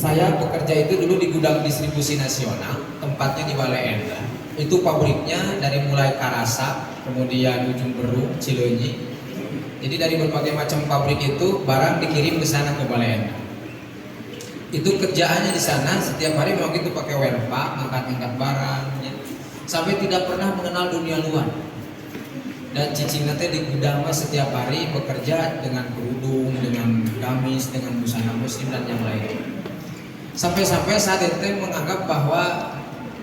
Saya bekerja itu dulu di gudang distribusi nasional, tempatnya di Bale Endah. Itu pabriknya dari mulai Karasak, kemudian Ujung Berung, Cileunyi. Jadi dari berbagai macam pabrik itu barang dikirim ke sana ke Bale Endah. Itu kerjaannya di sana setiap hari memang itu pakai werpak, ngangkat-ngangkat barang, ya. Sampai tidak pernah mengenal dunia luar. Dan cicing nanti di gudang setiap hari bekerja dengan kerudung, dengan gamis, dengan busana muslim dan yang lain. Sampai-sampai saat itu menganggap bahwa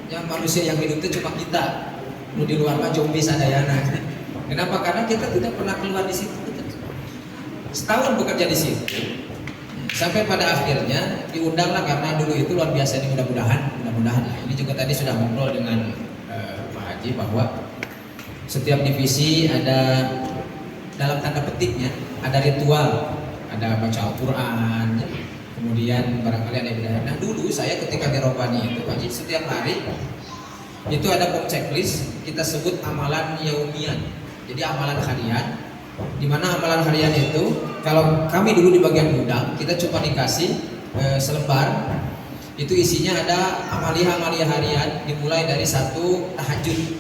yang manusia yang hidup itu cuma kita. Lu di luar mah zombie sadayana. Kenapa? Karena kita tidak pernah keluar di situ. Setahun bekerja di situ. Sampai pada akhirnya diundanglah karena dulu itu luar biasa ini mudah-mudahan lah. Ini juga tadi sudah ngobrol dengan Pak Haji bahwa setiap divisi ada dalam tanda petiknya ada ritual, ada baca Al-Quran, kemudian barangkali ada ibadah. Nah dulu saya ketika di Robani itu Pak Haji setiap hari itu ada pom checklist kita sebut amalan yaumian. Jadi amalan harian, di mana amalan harian itu kalau kami dulu di bagian gudang kita cuma dikasih selembar, itu isinya ada amalia-amalia harian dimulai dari satu tahajud.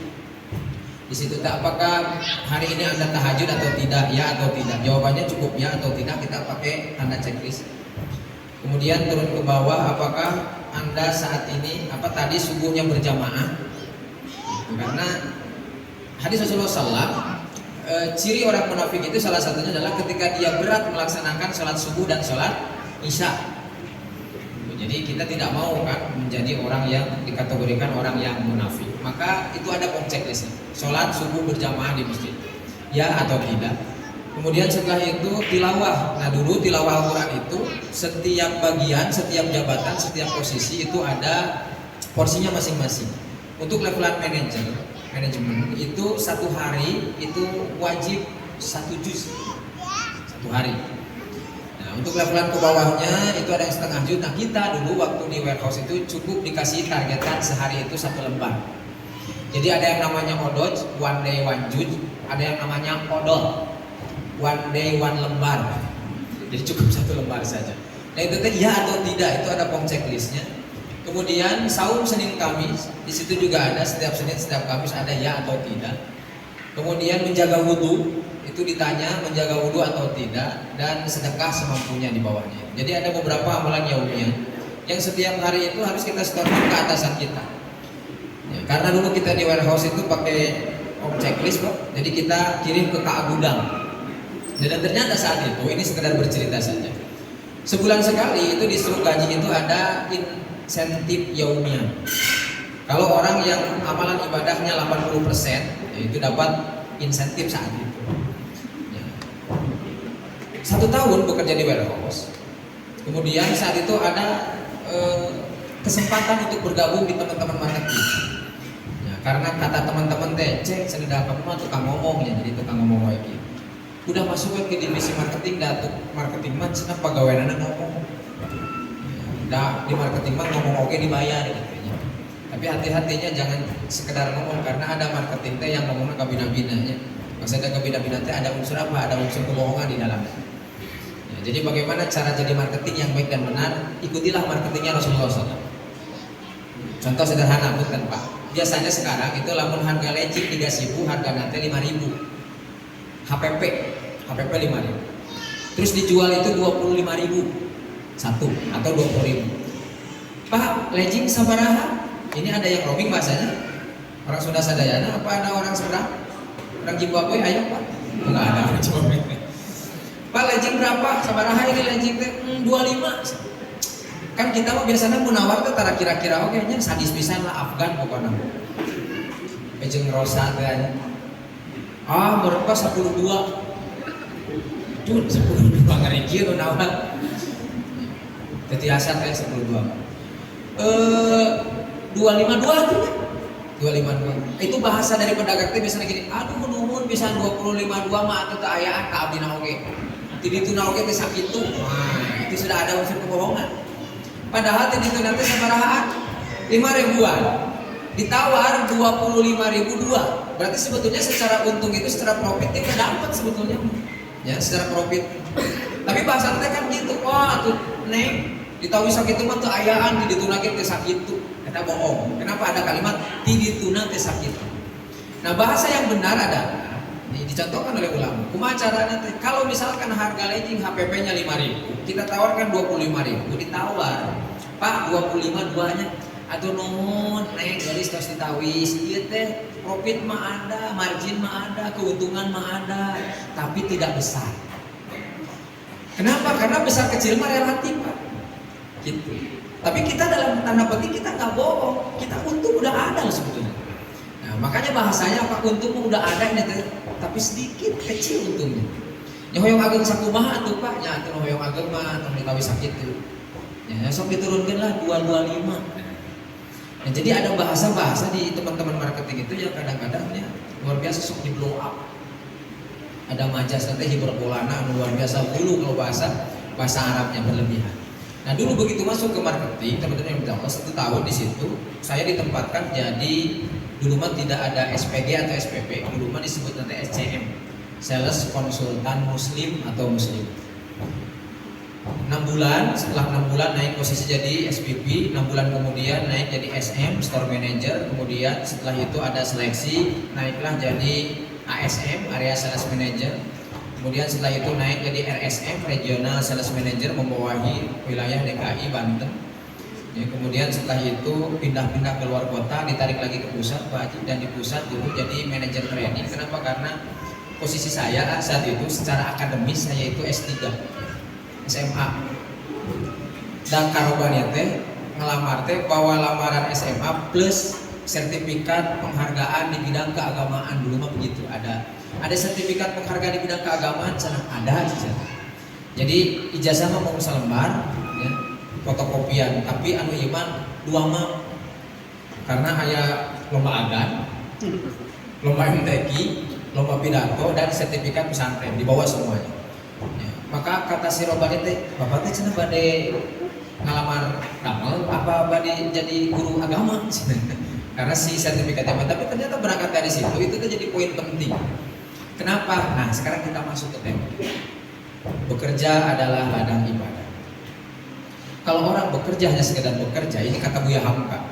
Di situ tak apakah hari ini Anda tahajud atau tidak, ya atau tidak. Jawabannya cukup ya atau tidak, kita pakai tanda checklist. Kemudian turun ke bawah, apakah Anda saat ini tadi subuhnya berjamaah? Karena hadis Rasulullah SAW, ciri orang munafik itu salah satunya adalah ketika dia berat melaksanakan sholat subuh dan sholat isya. Jadi kita tidak mau kan menjadi orang yang dikategorikan orang yang munafik. Maka itu ada pom checklistnya. Sholat subuh berjamaah di masjid, ya atau tidak. Kemudian setelah itu tilawah. Nah dulu tilawah Al-Quran itu setiap bagian, setiap jabatan, setiap posisi itu ada porsinya masing-masing. Untuk levelan manajemen itu satu hari itu wajib 1 juz satu hari. Nah untuk levelan ke bawahnya itu ada yang setengah juz. Nah kita dulu waktu di warehouse itu cukup dikasih targetan sehari itu 1 lembar. Jadi ada yang namanya odoj, one day one juz, ada yang namanya odol, one day one lembar. Jadi cukup 1 lembar saja. Nah itu teh ya atau tidak, itu ada pom checklistnya. Kemudian saum Senin Kamis, di situ juga ada setiap Senin setiap Kamis ada ya atau tidak. Kemudian menjaga wudhu, itu ditanya menjaga wudhu atau tidak, dan sedekah semampunya di bawahnya. Jadi ada beberapa amalan yaumiyah yang setiap hari itu harus kita setorkan ke atasan kita. Ya, karena dulu kita di warehouse itu pakai pom checklist kok, jadi kita kirim ke KA gudang. Dan ternyata saat itu, ini sekedar bercerita saja, sebulan sekali itu di struk gaji itu ada insentif yaumiyah. Kalau orang yang amalan ibadahnya 80%, ya itu dapat insentif saat itu. Ya. 1 tahun bekerja di warehouse, kemudian saat itu ada kesempatan untuk bergabung di teman-teman marketing. Karena kata teman-teman teh, cek sedang kamu mah tukang ngomong ya, jadi tukang ngomong lagi. Udah masuk ke divisi marketing, datuk marketing mah cenah pagaweanana ngomong. Udah di marketing mah ngomong oke dibayar gitu ya. Tapi hati-hatinya jangan sekedar ngomong, karena ada marketing teh yang ngomongnya kabina-binanya. Pas ada kabina-bina teh ada unsur apa? Ada unsur kebohongan di dalamnya. Ya, jadi bagaimana cara jadi marketing yang baik dan benar? Ikutilah marketingnya Rasulullah SAW. Contoh sederhana bukan Pak. Biasanya sekarang itu lamun harga legit 3.000, harga nanti 5.000. HPP 5.000. Terus dijual itu 25.000 satu atau 20.000. Pak, legend sabaraha? Ini ada yang roaming bahasanya. Orang Sunda Sadayana apa ada orang seberang? Orang Zimbabwe ayo Pak. Enggak ada orang Zimbabwe. Pak, legend berapa? Sabaraha ini legend teh 25. Kan kita mah biasanya munawar tuh tara kira-kira oke nya sadis pisan lah Afgan pokoknya. Ejeng rosa teh anya. Berapa 12. Tuh 12 ngeri kieu naon. Teu tiasa teh 12. 252 tuh. 252. Itu bahasa dari pedagang teh biasanya gini, aduh nuhun bisa 252 mah atuh teu ayaan ka abdina oge. Di ditu na oge teh sakitu. Nah, itu sudah ada unsur kebohongan. Padahal tadi itu nanti sabarahaan 5.000-an ditawar 25.002. Berarti sebetulnya secara untung itu secara profit kita dapat sebetulnya ya secara profit. Tapi bahasa teh kan gitu, tuh neng Ditawi sakit itu mah teu ayaan di ditu nage teh sakit itu. Eta bohong. Kenapa ada kalimat di ditu teh sakit? Nah, bahasa yang benar adalah dicontohkan oleh ulama. Kumaha carana teh? Kalau misalkan harga leasing HPP-nya 5.000, kita tawarkan 25.000, ditawar. Pak, 25 duanya. Atau nuhun, naik garis tos ditawis. Ieu teh profit mah ada, margin mah ada, keuntungan mah ada, tapi tidak besar. Kenapa? Karena besar kecil mah relatif, Pak. Gitu. Tapi kita dalam tanda petik kita nggak bohong, kita untung udah ada sebetulnya. Nah, makanya bahasanya apa, untung udah ada ini teh, tapi sedikit kecil untungnya. Nya hoyong ageng sakumaha atuh Pak, nya atuh hoyong ageng mah tong ditawi sakit tuh. Ya sok diturunkeun lah 225. Nah, jadi ada bahasa-bahasa di teman-teman marketing itu yang kadang-kadang ya luar biasa sok di blow up. Ada majas nanti hiperbolana luar biasa dulu kalau bahasa Arabnya berlebihan. Nah, dulu begitu masuk ke marketing, teman-teman yang tahu 1 tahun di situ saya ditempatkan jadi dulu mah tidak ada SPG atau SPP, dulu mah disebut nanti SCM, Sales Konsultan Muslim atau Muslim. 6 bulan, setelah 6 bulan naik posisi jadi SPP, 6 bulan kemudian naik jadi SM, Store Manager, kemudian setelah itu ada seleksi, naiklah jadi ASM, Area Sales Manager, kemudian setelah itu naik jadi RSM, Regional Sales Manager, membawahi wilayah DKI, Banten. Ya, kemudian setelah itu pindah-pindah ke luar kota, ditarik lagi ke pusat, Pak Haji, dan di pusat dulu jadi manajer training. Kenapa? Karena posisi saya saat itu secara akademis saya itu S3. SMA dan karobannya teh ngelamar teh bawa lamaran SMA plus sertifikat penghargaan di bidang keagamaan. Dulu mah begitu, ada sertifikat penghargaan di bidang keagamaan sana ada ijazah. Jadi ijazah mah mau selembar ya, fotokopian, tapi anu iman 2 mah karena aya lomba agan, lomba MTQ, lomba pidato, dan sertifikat pesantren dibawa semuanya. Ya, maka kata si Robani teh, bapak teh cenah bade ngalamar damel apa bade jadi guru agama? Karena si sertifikatnya, tapi ternyata berangkat dari situ itu tuh jadi poin penting. Kenapa? Nah, sekarang kita masuk ke tema. Bekerja adalah ladang ibadah. Kalau orang bekerja hanya sekedar bekerja, ini kata Buya Hamka.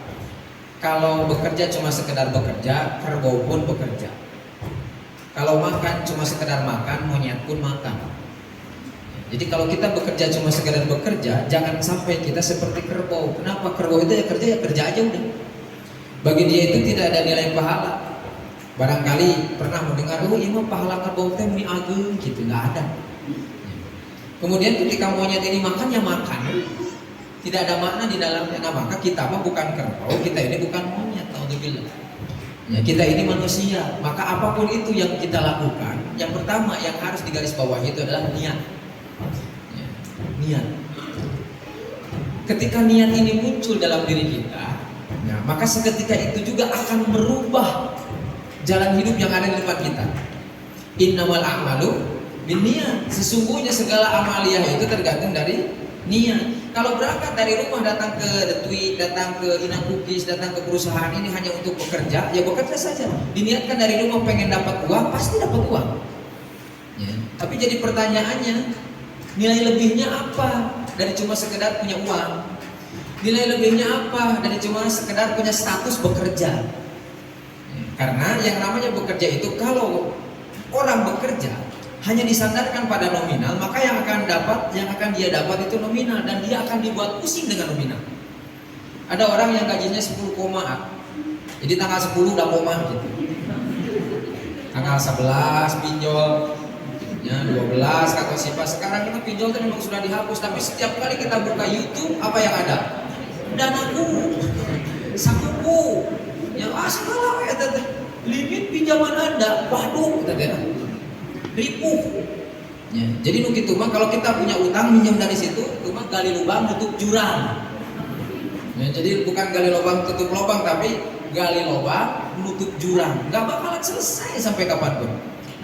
Kalau bekerja cuma sekedar bekerja, kerbau pun bekerja. Kalau makan cuma sekedar makan, monyet pun makan. Jadi kalau kita bekerja cuma sekedar bekerja, jangan sampai kita seperti kerbau. Kenapa? Kerbau itu ya kerja aja udah. Bagi dia itu tidak ada nilai pahala. Barangkali pernah mendengar, oh iya mah pahala kerbau teh meni ageung gitu, nggak ada. Kemudian ketika monyet ini makan ya makan, tidak ada makna di dalamnya. Nah, maka kita mah bukan kerbau, kita ini bukan monyet, naudzubillah. Ya, kita ini manusia. Maka apapun itu yang kita lakukan, yang pertama yang harus digarisbawahi itu adalah niat. Niat. Ketika niat ini muncul dalam diri kita, ya, maka seketika itu juga akan merubah jalan hidup yang ada di depan kita. Innamal a'malu binniyat. Sesungguhnya segala amaliyah itu tergantung dari niat. Kalau berangkat dari rumah datang ke The Tweet, datang ke Inang Cookies, datang ke perusahaan ini hanya untuk bekerja, ya bekerja saja. Diniatkan dari rumah pengen dapat uang, pasti dapat uang. Ya. Tapi jadi pertanyaannya, nilai lebihnya apa dari cuma sekedar punya uang? Nilai lebihnya apa dari cuma sekedar punya status bekerja? Karena yang namanya bekerja itu, kalau orang bekerja hanya disandarkan pada nominal, maka yang akan dia dapat itu nominal, dan dia akan dibuat pusing dengan nominal. Ada orang yang gajinya 10 koma, jadi tanggal 10 udah koma gitu. Tanggal 11 pinjol, ya 12 kata sifat. Sekarang itu pinjol itu memang sudah dihapus, tapi setiap kali kita buka YouTube apa yang ada? Danaku, sakuku, ya segala ya limit pinjaman Anda, waduh kita ripuh. Ya, jadi nu kitu mah kalau kita punya utang minjem dari situ, itu mah gali lubang tutup jurang. Ya, jadi bukan gali lubang tutup lubang, tapi gali lubang nutup jurang. Gak bakalan selesai sampai kapanpun.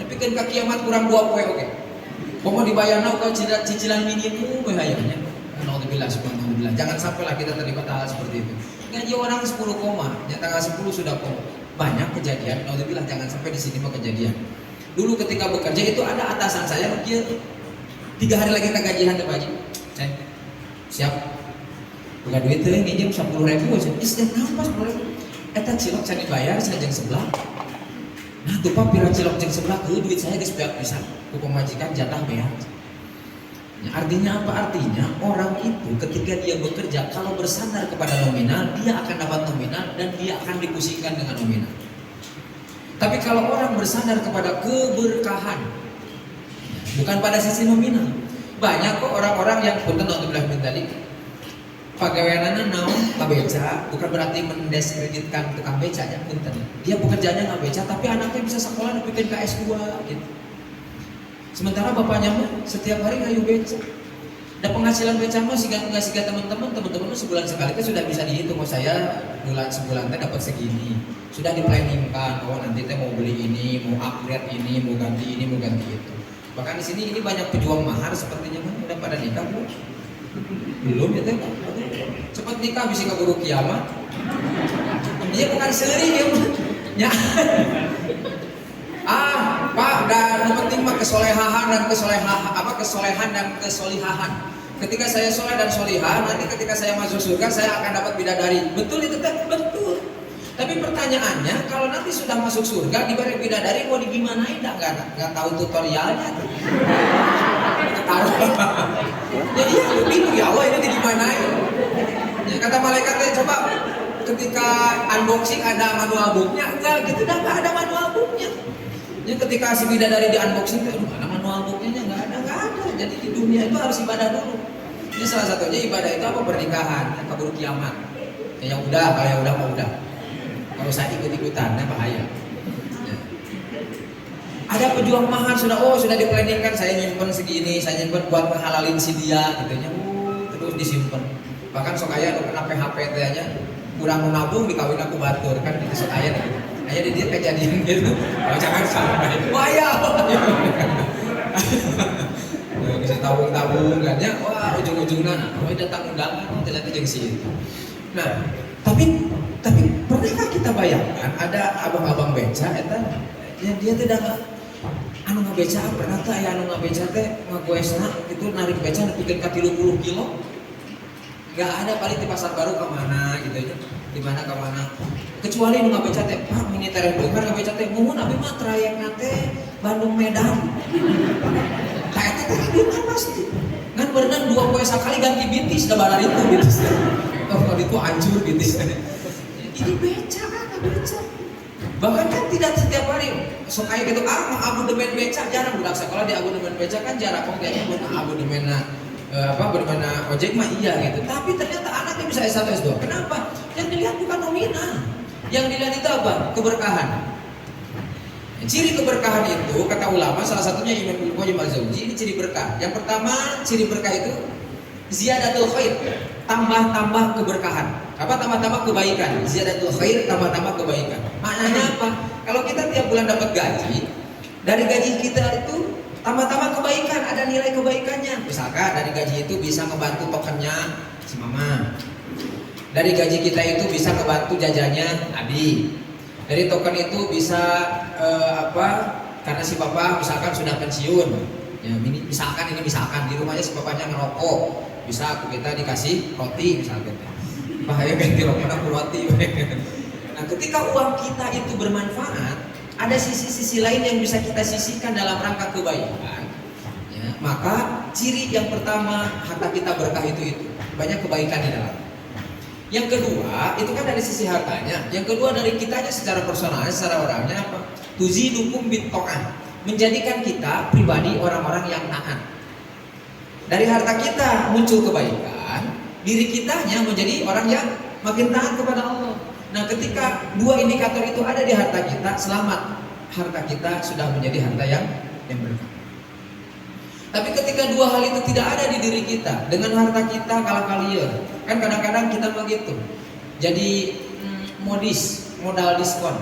Tapi kan ke kiamat kurang 2 poe oke. Komo dibayarna kau cicilan minimum bahayanya. Alhamdulillah, subhanallah. Jangan sampailah kita terlibat hal seperti itu. Gaji orang 10 koma, ya tanggal 10 sudah koma. Banyak kejadian, alhamdulillah jangan sampai di sini mah kejadian. Dulu ketika bekerja itu ada atasan saya, dia 3 hari lagi ke gajian Pak Haji. Siap. bukan duit teh nginjem 10.000 aja. Istilahnya naon pas 10.000? Eta cilok can dibayar sajeng sebelah. Nah tuh pak pira cilok jeung sebelah duit saya geus beak pisan ku pemajikan jatah beak. Ya, artinya apa? Artinya orang itu ketika dia bekerja kalau bersandar kepada nominal dia akan dapat nominal dan dia akan dipusingkan dengan nominal. Tapi kalau orang bersandar kepada keberkahan bukan pada sisi nominal, banyak kok orang-orang yang punten untuk bilang tadi pagaweanana naon ngabeca, bukan berarti mendiskreditkan tukang beca ya punten. Dia pekerjaannya ngabeca tapi anaknya bisa sekolah bikin ke S2 gitu. Sementara bapaknya mah setiap hari ngayu beca. Dan penghasilan beca mah siga teman-teman sebulan sekali itu sudah bisa dihitung. Oh saya sebulan teh dapat segini. Sudah diplanningkan. Oh nanti teh mau beli ini, mau upgrade ini, mau ganti ini, mau ganti itu. Bahkan di sini ini banyak pejuang mahar sepertinya mah udah pada nikah bu. Belum ya teh. Cepat nikah bisa keburu kiamat. Dia bukan seri ya. Ya. Pak, dan penting mah kesolehan dan kesolehan dan kesolihahan. Ketika saya soleh dan solihah, nanti ketika saya masuk surga saya akan dapat bidadari. Betul itu teh? Betul. Tapi pertanyaannya, kalau nanti sudah masuk surga diberi bidadari mau digimanain? Nggak tahu tutorialnya. Tahu. Ya iya, bingung ya Allah ini digimanain. Ya, kata malaikatnya coba ketika unboxing ada manual booknya, enggak gitu, nggak ada manual booknya. Ya, ketika si bidadari di unboxing, mana manual booknya nggak ada. Jadi di dunia itu harus ibadah dulu. Ini salah satunya ibadah itu apa? Pernikahan, kabur kiamat. Ya yang udah, kalau yang udah mau udah. Kalau saya ikut-ikutan, nah bahaya. Ya. Ada pejuang mahar sudah diplanningkan, saya nyimpen segini, saya nyimpen buat menghalalin si dia, gitunya. Terus disimpan. Bahkan sok aya kena PHP teh kurang nabung dikawin aku batur kan itu sok aya gitu. Ayah di dia kejadian gitu, oh, jangan sampai bahaya. Bisa tabung-tabung kan ya, wah ujung-ujungnya, oh datang undangan, ternyata jeung si itu. Nah, tapi pernahkah kita bayangkan ada abang-abang beca, eta, ya dia tidak anu ngabeca, pernah tak ya anu ngabeca teh ngagoesna itu narik beca nepikeun ka 30 kilo, nggak ada paling di pasar baru kemana gitu ya. Di mana ke mana kecuali nu ngabeca teh Pak mini tereng bukan ngabeca teh mumun abi mah trayekna teh Bandung Medan ta eta teh hidup pasti ngan berenang 2 poe sakali ganti bintis da balar itu bintis oh kalau itu hancur bintis ini beca kan beca bahkan kan tidak setiap hari sok aya gitu abodemen beca jarang budak sekolah di abodemen beca kan jarang kok kayaknya buat abodemenna bagaimana ojek mah iya gitu, tapi ternyata anaknya bisa S1 S2. Kenapa? Yang dilihat bukan nominal, yang dilihat itu apa? Keberkahan. Ciri keberkahan itu kata ulama salah satunya Imam Ibnu Qayyim al-Jauzi ini ciri berkah. Yang pertama ciri berkah itu ziyadatul khair, tambah-tambah keberkahan. Apa tambah-tambah kebaikan? Ziyadatul khair, tambah-tambah kebaikan. Maknanya apa? Kalau kita tiap bulan dapat gaji, dari gaji kita itu tambah-tambah kebaikan, ada nilai kebaikannya. Misalkan dari gaji itu bisa ngebantu tokennya si mama. Dari gaji kita itu bisa ngebantu jajannya Adi. Dari token itu bisa karena si papa misalkan sudah pensiun. Ya, misalkan di rumahnya si papanya ngerokok, bisa kita dikasih roti misalkan. Bahaya ganti rokok aku roti. Nah, ketika uang kita itu bermanfaat, ada sisi-sisi lain yang bisa kita sisihkan dalam rangka kebaikan ya, maka ciri yang pertama harta kita berkah itu banyak kebaikan di dalam. Yang kedua itu kan dari sisi hartanya, yang kedua dari kitanya secara personal, secara orangnya apa? Tuzidukum bit-ta'ah, menjadikan kita pribadi orang-orang yang taat. Dari harta kita muncul kebaikan, diri kitanya menjadi orang yang makin taat kepada Allah. Nah, ketika 2 indikator itu ada di harta kita, selamat. Harta kita sudah menjadi harta yang berkah. Tapi ketika 2 hal itu tidak ada di diri kita, dengan harta kita kalah kalian. Kan kadang-kadang kita begitu. Jadi modal diskon.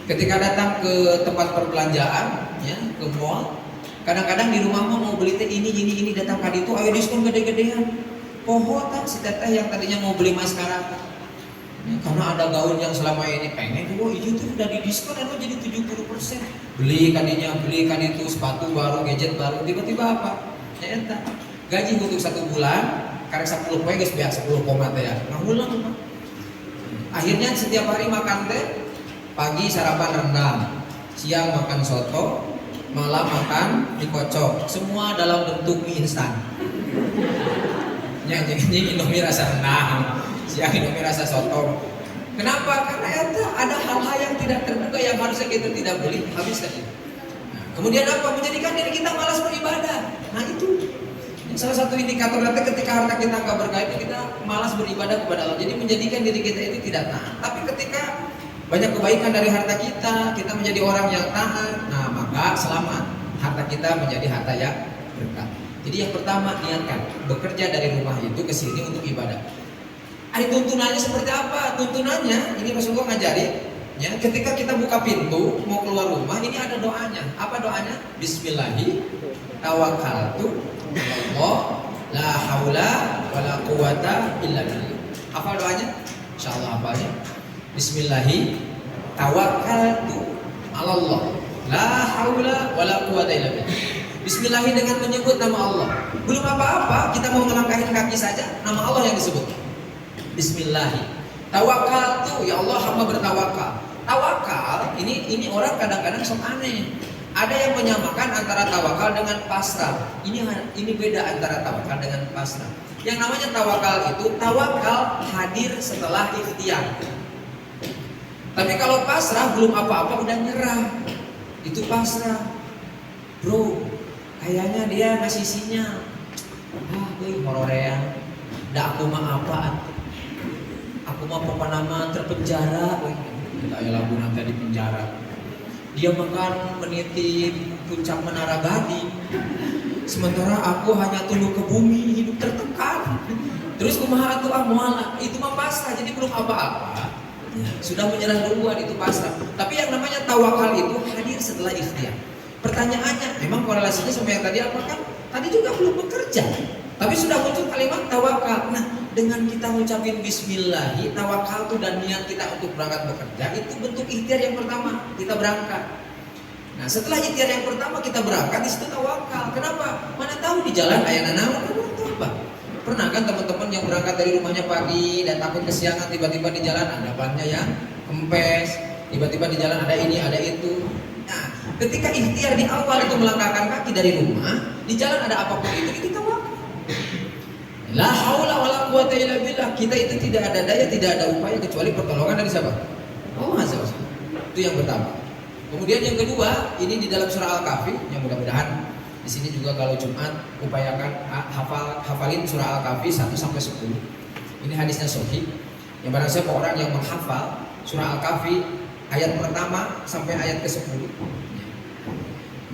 Ketika datang ke tempat perbelanjaan, ya, ke mall, kadang-kadang di rumah mau beli teh ini datang kali itu ayo diskon gede-gedean. Poho tak si teteh yang tadinya mau beli maskara. Ya, karena ada gaun yang selama ini pengen, itu tuh udah didiskon atau jadi 70%. Beli kan itu sepatu baru, gadget baru, tiba-tiba apa? Ya entah. Gaji untuk 1 bulan, karek 10 poe geus beak 10 koma teh ya. Ngahulang. Akhirnya setiap hari makan teh, pagi sarapan rendang, siang makan soto, malam makan mie kocok, semua dalam bentuk mie instan. Jadi Indomie rasa rendang, siang Indomie rasa soto. Kenapa? Karena itu ada hal-hal yang tidak terduga yang harusnya kita tidak beli, habis tadi. Nah, kemudian apa? Menjadikan diri kita malas beribadah. Nah itu salah satu indikator nanti ketika harta kita nggak berkah itu kita malas beribadah kepada Allah. Jadi menjadikan diri kita itu tidak taat. Tapi ketika banyak kebaikan dari harta kita menjadi orang yang taat, nah maka selamat, harta kita menjadi harta yang berkah. Jadi yang pertama, niatkan bekerja dari rumah itu ke sini untuk ibadah. Ada tuntunannya seperti apa? Tuntunannya ini Rasulullah ngajarin ya, ketika kita buka pintu mau keluar rumah ini ada doanya. Apa doanya? Bismillahi tawakkaltu Allah la haula wala quwata illa billah. Apa doanya? Insyaallah hafalnya. Bismillahi tawakkaltu Allah la haula wala quwata illa billah. Bismillahi dengan menyebut nama Allah. Belum apa-apa, kita mau melangkahin kaki saja, nama Allah yang disebut. Bismillahi tawakkaltu, ya Allah hamba bertawakal. Tawakal ini orang kadang-kadang sok aneh. Ada yang menyamakan antara tawakal dengan pasrah. Ini beda antara tawakal dengan pasrah. Yang namanya tawakal itu tawakal hadir setelah ikhtiar. Tapi kalau pasrah belum apa-apa udah nyerah. Itu pasrah. Bro, kayaknya dia ngasih sinyal. Hororean. Da aku mah apaan? Aku mah nama terpenjara. Kita lagu nanti di penjara. Dia makan menitip puncak Menara Gading. Sementara aku hanya tunduk ke bumi, hidup tertekan. Terus kumaha atuh muala, itu mah pasrah, jadi belum apa-apa. Sudah menyerah duluan, itu pasrah. Tapi yang namanya tawakal itu hadir setelah ikhtiar. Pertanyaannya, memang korelasinya sama yang tadi apa kan? Tadi juga belum bekerja, tapi sudah muncul kalimat tawakal. Nah, dengan kita ngucapin bismillahi, tawakal itu dan niat kita untuk berangkat bekerja, itu bentuk ikhtiar yang pertama, kita berangkat. Nah, setelah ikhtiar yang pertama kita berangkat, di situ tawakal. Kenapa? Mana tahu di jalan ayana naon, apa? Pernah kan teman-teman yang berangkat dari rumahnya pagi dan takut kesiangan, tiba-tiba di jalan ada bannya yang kempes, tiba-tiba di jalan ada ini, ada itu. Nah, ketika ikhtiar di awal itu melangkahkan kaki dari rumah, di jalan ada apapun itu tawakal. La haula wala quwata illa billah. Kita itu tidak ada daya, tidak ada upaya kecuali pertolongan dari siapa? Allah Azza wa Jalla. Itu yang pertama. Kemudian yang kedua, ini di dalam surah Al-Kahfi, yang mudah-mudahan di sini juga kalau Jumat upayakan hafalin surah Al-Kahfi 1 sampai 10. Ini hadisnya sahih. Yang barang siapa orang yang menghafal surah Al-Kahfi ayat pertama sampai ayat ke-10,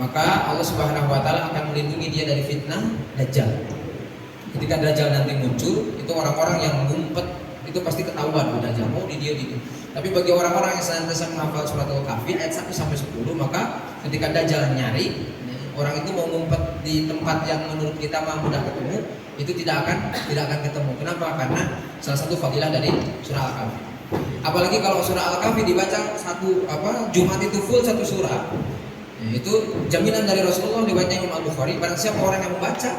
maka Allah Subhanahu wa taala akan melindungi dia dari fitnah Dajjal. Ketika Dajjal nanti muncul, itu orang-orang yang ngumpet itu pasti ketahuan Dajjal mau di dia gitu. Tapi bagi orang-orang yang senantiasa menghafal surat Al-Kahfi ayat 1 sampai 10, maka ketika Dajjal nyari, orang itu mau ngumpet di tempat yang menurut kita mah mudah ketemu, itu tidak akan ketemu. Kenapa? Karena salah satu fadilah dari surah Al-Kahfi. Apalagi kalau surah Al-Kahfi dibaca Jumat itu full satu surah, itu jaminan dari Rasulullah dibaca Imam Al-Bukhari. Barang siapa orang yang membaca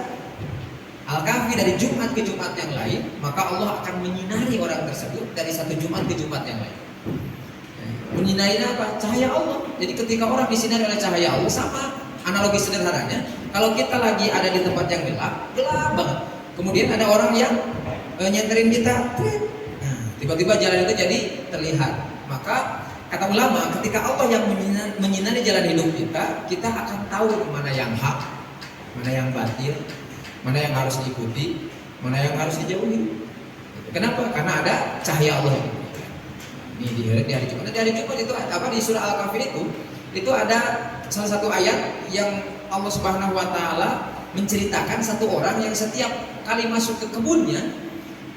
Al-Kahfi dari Jumat ke Jumat yang lain, maka Allah akan menyinari orang tersebut dari satu Jumat ke Jumat yang lain. Menyinari apa? Cahaya Allah. Jadi ketika orang disinari oleh cahaya Allah, sama analogi sederhananya, kalau kita lagi ada di tempat yang gelap banget. Kemudian ada orang yang nyenterin kita, nah, tiba-tiba jalan itu jadi terlihat. Maka kata ulama, ketika Allah yang menyinari jalan hidup kita akan tahu mana yang hak, mana yang batil, mana yang harus diikuti, mana yang harus dijauhi. Kenapa? Karena ada cahaya Allah. Ini di hari Jumat. Di hari Jumat itu apa di surah Al-Kahfi itu ada salah satu ayat yang Allah Subhanahu wa taala menceritakan satu orang yang setiap kali masuk ke kebunnya,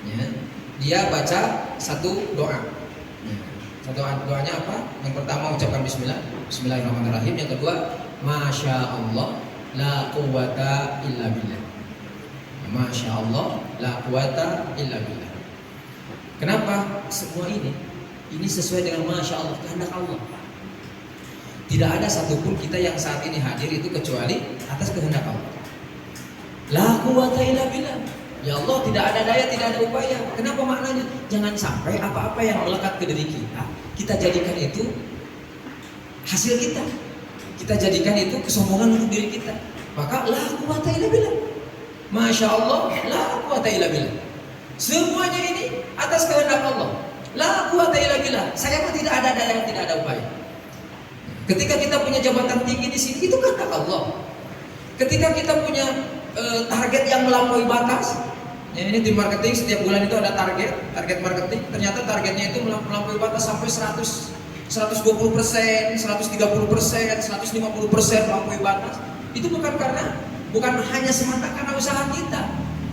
ya, dia baca satu doa. Doanya apa? Yang pertama ucapkan Bismillahirrahmanirrahim. Yang kedua, Masya Allah, la quwata illa billah. Masya Allah, la quwata illa billah. Kenapa? Semua ini sesuai dengan Masya Allah, kehendak Allah. Tidak ada satupun kita yang saat ini hadir itu kecuali atas kehendak Allah. La quwata illa billah. Ya Allah, tidak ada daya, tidak ada upaya. Kenapa maknanya? Jangan sampai apa-apa yang melekat ke diri kita jadikan itu hasil kita. Kita jadikan itu kesombongan untuk diri kita. Maka la quwata illa billah. Masya Allah, la quwata illa billah. Semuanya ini atas kehendak Allah. La quwata illa billah. Saya mah tidak ada daya, tidak ada upaya. Ketika kita punya jabatan tinggi di sini, itu kehendak Allah. Ketika kita punya target yang melampaui batas, ya ini tim marketing setiap bulan itu ada target marketing. Ternyata targetnya itu melampaui batas sampai 100, 120%, 130%, 150% melampaui batas. Itu bukan hanya semata karena usaha kita,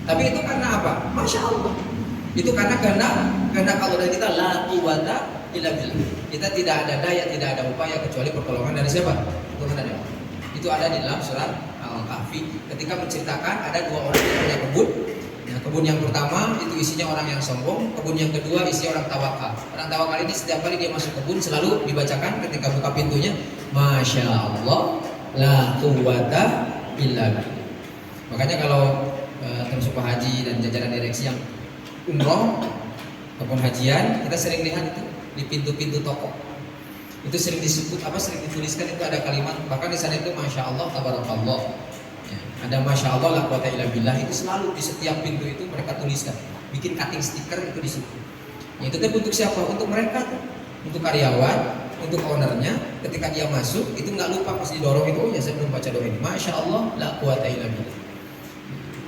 tapi itu karena apa? Masya Allah. Itu karena kehendak Allah dari kita. La quwata illa billah. Kita tidak ada daya, tidak ada upaya kecuali pertolongan dari siapa? Pertolongan dari Allah. Itu ada di dalam surat Al-Kahfi ketika menceritakan ada dua orang yang punya kebun. Nah, kebun yang pertama itu isinya orang yang sombong, kebun yang kedua isinya orang tawakal. Orang tawakal ini setiap kali dia masuk kebun selalu dibacakan ketika buka pintunya, Masya Allah, la quwata illa billah. Makanya kalau terus Pak Haji dan jajaran direksi yang umroh ataupun hajian, kita sering lihat itu di pintu-pintu toko. Itu sering disebut sering dituliskan itu ada kalimat, bahkan di sana itu Masya Allah, tabarakallah. Ya, ada Masya Allah, la quwata illa billah, itu selalu di setiap pintu itu mereka tuliskan, bikin cutting stiker itu di situ. Ya, itu untuk siapa? Untuk mereka, untuk karyawan, untuk ownernya. Ketika dia masuk itu nggak lupa pasti didorong itu, ya saya belum baca doa ini, Masya Allah, la quwata illa billah.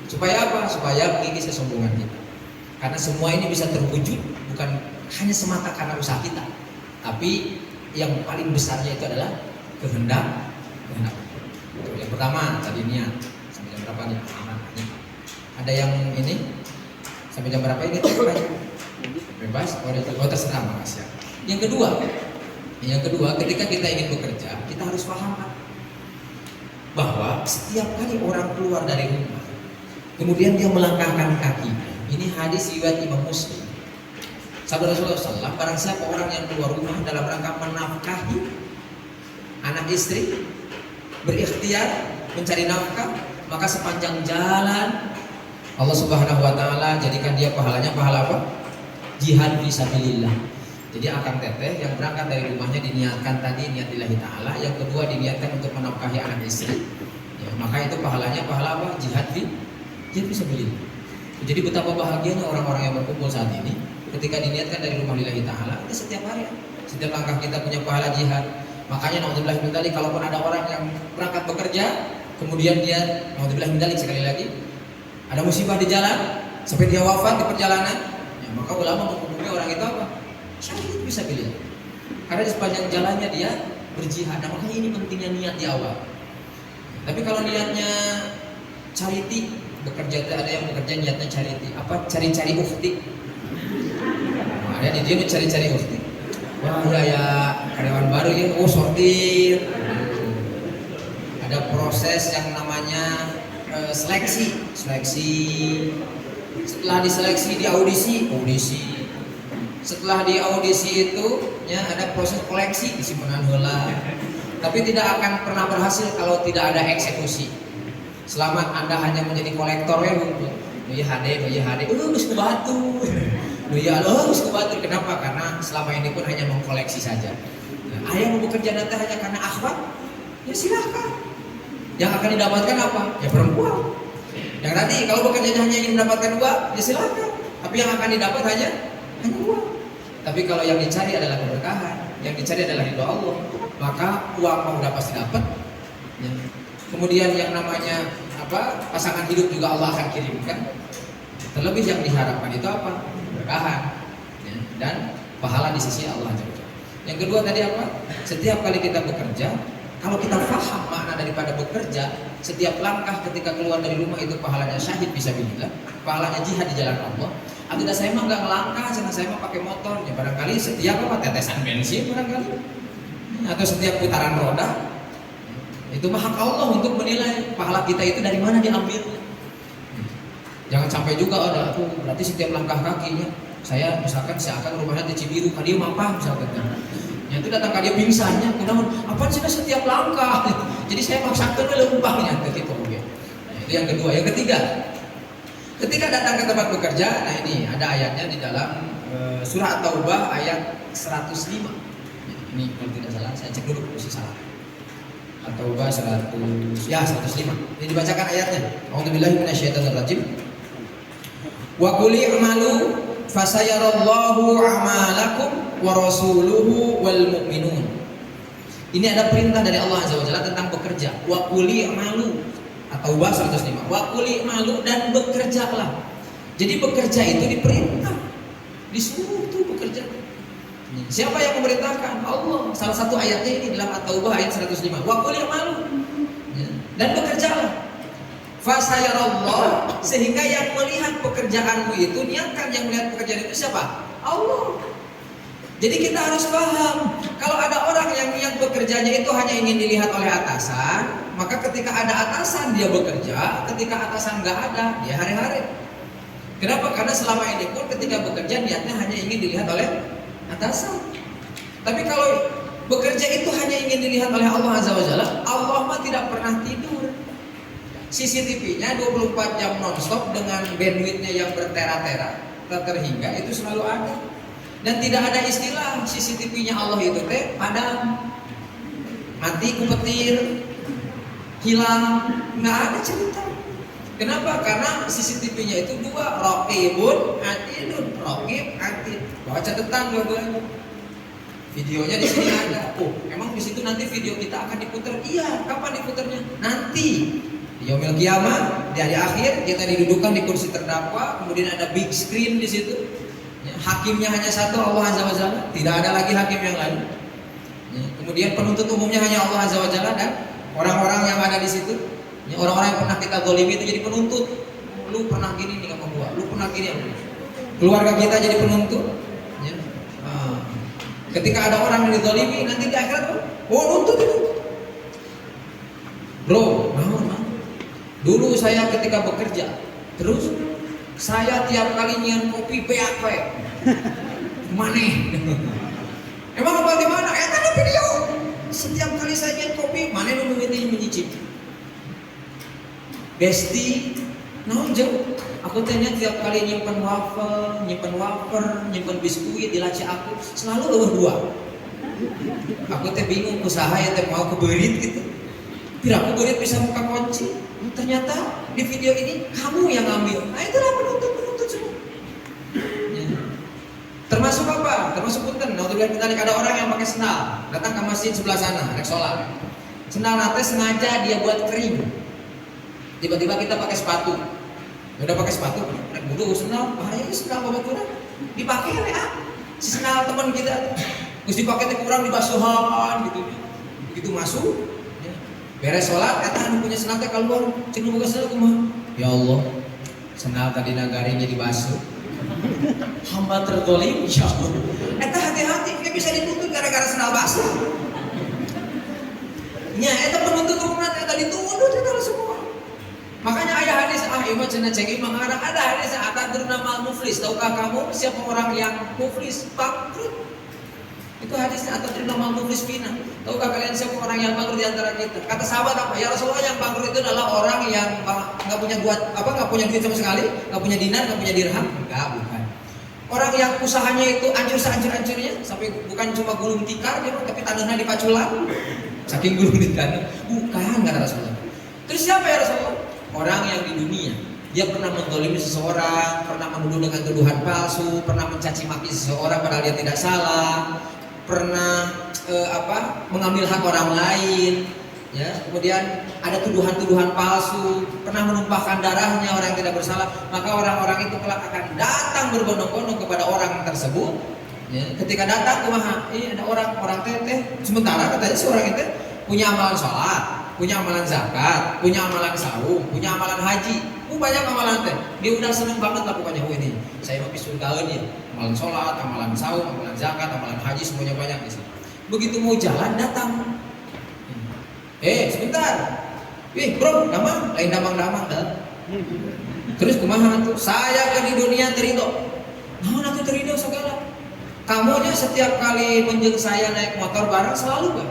Supaya apa? Supaya mengikis kesombongan kita. Karena semua ini bisa terwujud bukan hanya semata karena usaha kita, tapi yang paling besarnya itu adalah kehendak. Yang pertama tadi niat. Sampai jam berapa nih? Ada yang ini sampai jam berapa ini? Bebas. Oh terserah, makasih. Yang kedua, ketika kita ingin bekerja, kita harus paham bahwa setiap kali orang keluar dari rumah, kemudian dia melangkahkan kaki. Ini hadis riwayat Imam Muslim. Sabda Rasulullah SAW, barang siapa orang yang keluar rumah dalam rangka menafkahi anak istri, berikhtiar mencari nafkah, maka sepanjang jalan Allah Subhanahu wa taala jadikan dia pahalanya pahala apa? Jihad fisabilillah. Jadi akan teteh yang berangkat dari rumahnya diniatkan tadi niat lillahi taala, yang kedua diniatkan untuk menafkahi anak istri. Ya, maka itu pahalanya pahala apa? Jihad fisabilillah. Jadi betapa bahagianya orang-orang yang berkumpul saat ini ketika diniatkan dari rumah lillahi ta'ala, kita setiap hari, setiap langkah kita punya pahala jihad. Makanya naudzubillah min dzalik, kalaupun ada orang yang berangkat bekerja kemudian dia naudzubillah min dzalik sekali lagi ada musibah di jalan sampai dia wafat di perjalanan, ya, maka ulama menghukumi orang itu apa? Syahid fisabilillah. Karena di sepanjang jalannya dia berjihad. Nah, makanya ini pentingnya niat di awal. Tapi kalau niatnya charity, bekerja, ada yang bekerja niatnya charity, cari-cari ukti. Nah, ada dia mencari-cari ukti. Wah, ya karyawan baru ya, sortir. Ada proses yang namanya seleksi. Setelah diseleksi di audisi. Setelah di audisi itu ya ada proses koleksi, disimpan heula. Tapi tidak akan pernah berhasil kalau tidak ada eksekusi. Selamat Anda hanya menjadi kolektor ya Bu. Geus kubatu. Geus kubatu. Kenapa? Karena selama ini pun hanya mengkoleksi saja. Nah, ayah mau bekerja nanti hanya karena akhwat, ya silahkan. Yang akan didapatkan apa? Ya perempuan. Yang nanti kalau bekerja hanya ingin mendapatkan uang, ya silahkan. Tapi yang akan didapat hanya uang. Tapi kalau yang dicari adalah keberkahan, yang dicari adalah ridho Allah, maka uang mau udah pasti dapat. Ya. Kemudian yang namanya pasangan hidup juga Allah akan kirimkan. Terlebih yang diharapkan itu apa? Keberkahan, ya, dan pahala di sisi Allah. Yang kedua tadi apa? Setiap kali kita bekerja, kalau kita paham makna daripada bekerja, setiap langkah ketika keluar dari rumah itu pahalanya syahid fisabilillah, pahalanya jihad di jalan Allah. Tidak, saya mah nggak ngelangkah, saya mah pakai motor. Ya barangkali setiap tetesan bensin barangkali, atau setiap putaran roda. Itu mah hak Allah untuk menilai pahala kita itu dari mana diambil. Jangan sampai juga berarti setiap langkah kakinya saya misalkan seakan rumahnya di Cibiru, dia mampah misalkan. Ya itu datang dia pingsannya, kunaon? Apa sih setiap langkah? Jadi saya maksakan leumpahnya gitu. Nah, itu yang kedua. Yang Ketika datang ke tempat bekerja, nah ini ada ayatnya di dalam surah At-Taubah ayat 105. Ini kalau tidak salah, saya cek dulu posisi salah. At-Taubah 105. Ini dibacakan ayatnya. A'udzubillahi minasyaitonirrajim. Wa qul i'malu fasayarallahu a'malakum wa rasuluhu wal mu'minun. Ini ada perintah dari Allah Azza wa Jalla tentang bekerja. Wa qul i'malu, At-Taubah 105. Wa qul i'malu, dan bekerjalah. Jadi bekerja itu diperintah. Disuruh tuh bekerja. Siapa yang memerintahkan? Allah. Salah satu ayatnya ini dalam At-Taubah ayat 105. Wa qul i'malu, dan bekerjalah. Fasayarallah, sehingga yang melihat pekerjaanmu itu, niatkan yang melihat pekerjaan itu siapa? Allah. Jadi kita harus paham, kalau ada orang yang niat bekerjanya itu hanya ingin dilihat oleh atasan, maka ketika ada atasan dia bekerja, ketika atasan nggak ada dia hari-hari. Kenapa? Karena selama ini pun ketika bekerja niatnya hanya ingin dilihat oleh atasan. Tapi kalau bekerja itu hanya ingin dilihat oleh Allah Azza wa Jalla, Allah mah tidak pernah tidur. CCTV-nya 24 jam nonstop dengan bandwidth-nya yang bertera-tera, terhingga itu selalu ada. Dan tidak ada istilah CCTV-nya Allah itu teh padam, mati ku petir, hilang, nggak ada cerita. Kenapa? Karena CCTV-nya itu dua, raqibun atidun, raqib atid. Bawa catatan dua-duanya. Videonya di sini ada. Oh, emang di situ nanti video kita akan diputar? Iya, kapan diputarnya? Nanti. Di yaumil kiamah, di hari akhir kita didudukkan di kursi terdakwa, kemudian ada big screen di situ. Ya, hakimnya hanya satu, Allah Azza wa Jalla, tidak ada lagi hakim yang lain. Ya, kemudian penuntut umumnya hanya Allah Azza wa Jalla dan orang-orang yang ada di situ. Ya, orang-orang yang pernah kita zalimi itu jadi penuntut. Lu pernah gini nih sama gua, lu pernah gini sama gua. Keluarga kita jadi penuntut. Ya. Ketika ada orang yang dizalimi, nanti di akhirat, oh nuntut itu. Bro, nah. Dulu saya ketika bekerja, terus saya tiap kali nyian kopi PAP, maneh. Emang apa di mana? Tadi video. Setiap kali saya nyian kopi, maneh lu ini menyicip. Besti, jauh. Aku tanya tiap kali nyimpen wafer, nyimpen biskuit di laci aku, selalu dua. Aku teh bingung usaha ya teh mau keberit gitu. Biar aku berit bisa buka kunci. Ternyata di video ini kamu yang ngambil. Nah itulah penuntut semua. Ya. Termasuk apa? Termasuk punten. Ada orang yang pakai sendal, datang ke masjid sebelah sana, rek sholat. Sendal nate sengaja dia buat kering. Tiba-tiba kita pakai sepatu. Udah pakai sepatu, rek butuh sendal, bahaya sendal bawa kurang. Dipakai ya. Si sendal teman kita, terus dipakai kurang dibasuhan gitu. Begitu masuk. Beres sholat, anu punya senal teh keluar, cek nu boga senal kumaha? Ya Allah, senal tadi nagaring jadi basuh. Hamba terzalim, ya Allah. Hati-hati, dia bisa dituntut gara-gara senal basuh. Nya, penuntut umum eta dituntut eta semua. Makanya ayah hadis imam cenah cengeng mengarang ada hadis atadruna mal muflis. Tahukah kamu siapa orang yang muflis? Bangkrut. Itu hadisnya atadruna mal muflis fina. Tahukah kalian siapa orang yang bangkrut di antara kita? Kata sahabat apa? Ya Rasulullah, yang bangkrut itu adalah orang yang nggak punya duit sama sekali, nggak punya dinar, nggak punya dirham. Enggak, bukan. Orang yang usahanya itu hancur sehancur-hancurnya, sampai bukan cuma gulung tikar dia, tapi tanahnya dipaculan. Saking gulung tikar. Bukan, kata Rasulullah. Terus siapa ya Rasulullah? Orang yang di dunia dia pernah menzalimi seseorang, pernah menuduh dengan tuduhan palsu, pernah mencaci maki seseorang padahal dia tidak salah, pernah mengambil hak orang lain, ya, kemudian ada tuduhan-tuduhan palsu, pernah menumpahkan darahnya orang yang tidak bersalah, maka orang-orang itu kelak akan datang berbondong-bondong kepada orang tersebut. Ya, ketika datang, ini ada orang teteh, sementara katanya si orang itu punya amalan sholat, punya amalan zakat, punya amalan saum, punya amalan haji, banyak amalan teh. Dia udah seneng banget lah pokoknya. Ini saya mau pisulkaeun ya, amalan sholat, amalan saum, amalan zakat, amalan haji, semuanya banyak di sini. Begitu mau jalan datang, sebentar, bro, damang, lain damang dah. Terus kumaha tuh? Saya kan di dunia terido. Nah, aku terido segala. Kamunya setiap kali menjeng saya naik motor bareng selalu kan?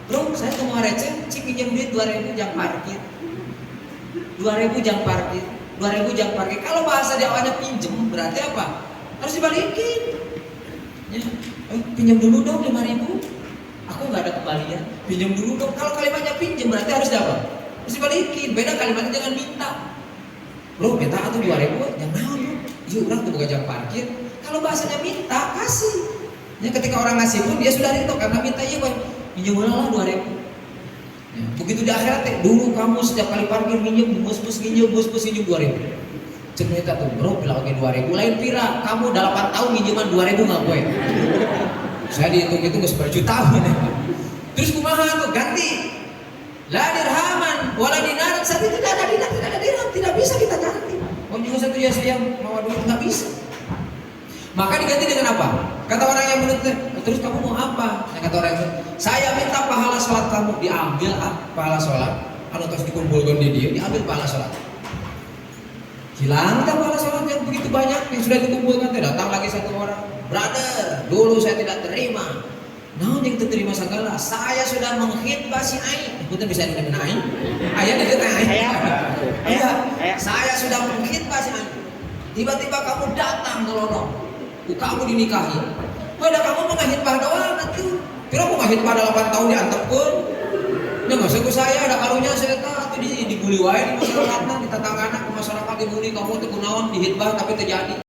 Bro, saya cuma receh, cik pinjam duit 2.000 jang parkir. 2.000 jang parkir. 2.000 jam parkir. Kalau bahasa di awalnya pinjem berarti apa? Harus dibalikin. Ya, pinjam dulu dong 5.000. Aku nggak ada kembalian. Pinjam dulu dong. Kalau kalimatnya pinjam berarti harus dapat. Harus dibalikin. Beda kalimatnya jangan minta. Bro, minta atau 2.000? Jangan mau. Iya, orang tuh buka jam parkir. Kalau bahasanya minta, kasih. Ya, ketika orang ngasih pun dia sudah rindu karena minta iya bang. Pinjam lah 2.000. Ya, begitu di akhirat dulu kamu setiap kali parkir minjem, bus-bus minjem 2.000. Cerita tuh bro, bilang oke 2.000 lain pira. Kamu 8 tahun minjeman 2.000 nggak gue? Saya dihitung-hitung berjuta tahun. Terus kumaha tuh ganti. La dirhaman, wala dinar. Saat itu tidak ada dinar, tidak ada dirham, tidak bisa kita ganti. Oh juga satu ya saya mau duit nggak bisa. Maka diganti dengan apa? Kata orang yang menuntut, terus kamu mau apa? Yang kata orang yang saya minta pahala sholat kamu. Diambil pahala sholat. Anu terus dikumpulkan di dia, diambil pahala sholat. Hilang pahala sholat yang begitu banyak yang sudah dikumpulkan. Datang lagi satu orang, brother, dulu saya tidak terima. Nah, yang terima segala. Saya sudah menghitbah si Ain. Kita bisa dengan Ain. Ayah dengan Ain. Ayah. Saya sudah menghitbah si Ain. Tiba-tiba kamu datang ke lorong. Kamu dinikahi. Pada kamu mau ngahitbah doang nanti. Kira mau ngahitbah 8 tahun diantep pun. Ya nggak usah saya ada karunya saya tahu dibuli wae di masyarakat, di tetanggana ke masyarakat dibuli kamu tuh kunaon dihitbah tapi terjadi.